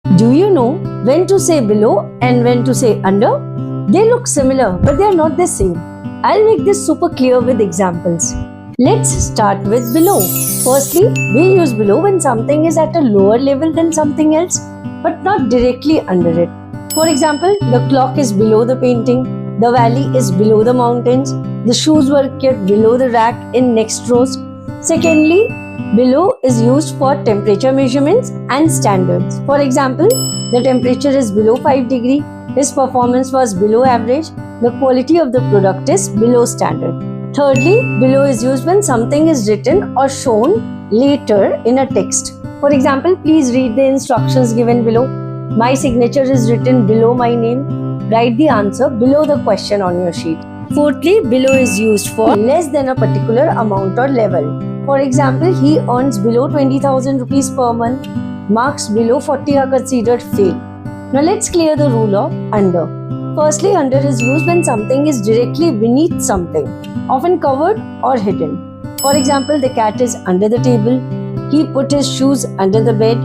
Do you know when to say below and when to say under? They look similar, but they are not the same. I'll make this super clear with examples. Let's start with below. Firstly, we use below when something is at a lower level than something else, but not directly under it. For example, the clock is below the painting, the valley is below the mountains, the shoes were kept below the rack in next rows. Secondly, below is used for temperature measurements and standards. For example, the temperature is below 5 degree, his performance was below average, the quality of the product is below standard. Thirdly, below is used when something is written or shown later in a text. For example, please read the instructions given below. My signature is written below my name. Write the answer below the question on your sheet. Fourthly, below is used for less than a particular amount or level. For example, he earns below 20,000 rupees per month. Marks below 40 are considered fail. Now let's clear the rule of under. Firstly, under is used when something is directly beneath something, often covered or hidden. For example, the cat is under the table. He put his shoes under the bed.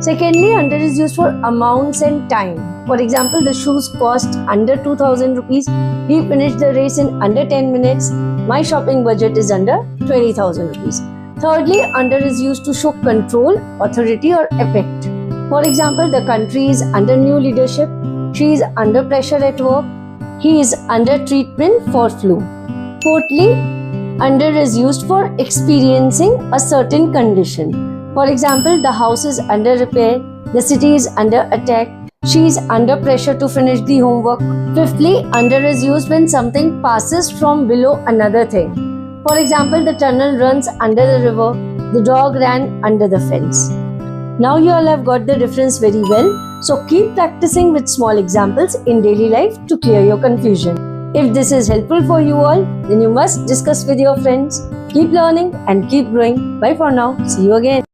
Secondly, under is used for amounts and time. For example, the shoes cost under 2,000 rupees. He finished the race in under 10 minutes. My shopping budget is under 20,000 rupees. Thirdly, under is used to show control, authority or effect. For example, the country is under new leadership. She is under pressure at work. He is under treatment for flu. Fourthly, under is used for experiencing a certain condition. For example, the house is under repair. The city is under attack. She is under pressure to finish the homework. Fifthly, under is used when something passes from below another thing. For example, the tunnel runs under the river. The dog ran under the fence. Now you all have got the difference very well. So keep practicing with small examples in daily life to clear your confusion. If this is helpful for you all, then you must discuss with your friends. Keep learning and keep growing. Bye for now. See you again.